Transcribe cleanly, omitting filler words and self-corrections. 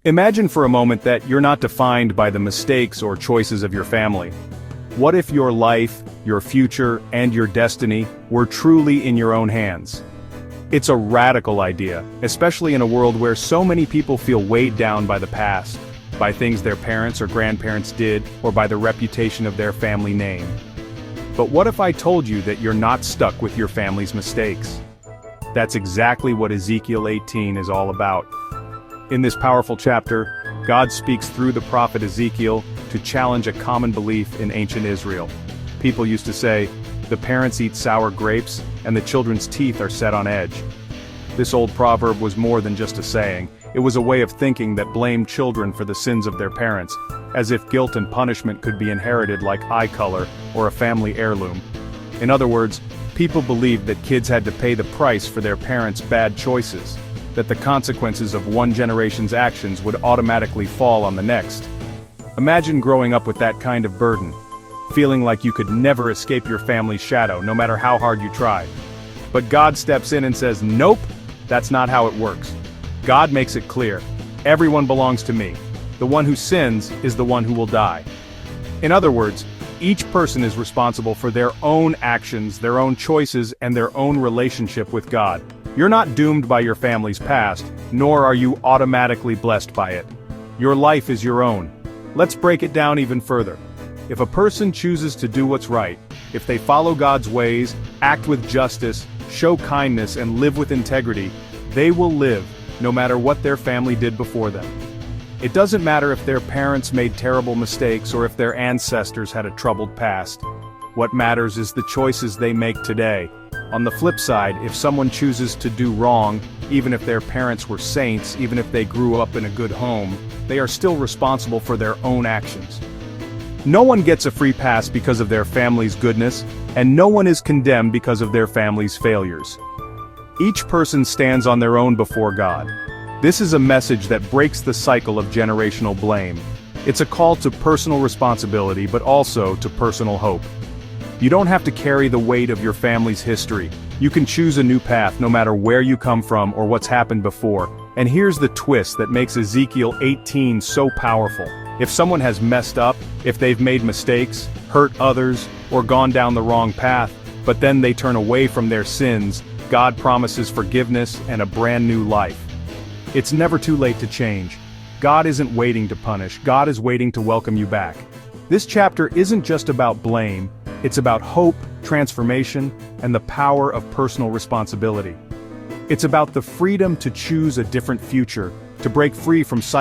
Imagine for a moment that you're not defined by the mistakes or choices of your family. What if your life, your future, and your destiny were truly in your own hands? It's a radical idea, especially in a world where so many people feel weighed down by the past, by things their parents or grandparents did, or by the reputation of their family name. But what if I told you that you're not stuck with your family's mistakes? That's exactly what Ezekiel 18 is all about. In this powerful chapter, God speaks through the prophet Ezekiel to challenge a common belief in ancient Israel. People used to say, "The parents eat sour grapes, and the children's teeth are set on edge." This old proverb was more than just a saying. It was a way of thinking that blamed children for the sins of their parents, as if guilt and punishment could be inherited like eye color or a family heirloom. In other words, people believed that kids had to pay the price for their parents' bad choices, that the consequences of one generation's actions would automatically fall on the next. Imagine growing up with that kind of burden, feeling like you could never escape your family's shadow, no matter how hard you tried. But God steps in and says, nope, that's not how it works. God makes it clear, everyone belongs to me. The one who sins is the one who will die. In other words, each person is responsible for their own actions, their own choices, and their own relationship with God. You're not doomed by your family's past, nor are you automatically blessed by it. Your life is your own. Let's break it down even further. If a person chooses to do what's right, if they follow God's ways, act with justice, show kindness, and live with integrity, they will live, no matter what their family did before them. It doesn't matter if their parents made terrible mistakes or if their ancestors had a troubled past. What matters is the choices they make today. On the flip side, if someone chooses to do wrong, even if their parents were saints, even if they grew up in a good home, they are still responsible for their own actions. No one gets a free pass because of their family's goodness, and no one is condemned because of their family's failures. Each person stands on their own before God. This is a message that breaks the cycle of generational blame. It's a call to personal responsibility, but also to personal hope. You don't have to carry the weight of your family's history. You can choose a new path no matter where you come from or what's happened before. And here's the twist that makes Ezekiel 18 so powerful. If someone has messed up, if they've made mistakes, hurt others, or gone down the wrong path, but then they turn away from their sins, God promises forgiveness and a brand new life. It's never too late to change. God isn't waiting to punish, God is waiting to welcome you back. This chapter isn't just about blame, it's about hope, transformation, and the power of personal responsibility. It's about the freedom to choose a different future, to break free from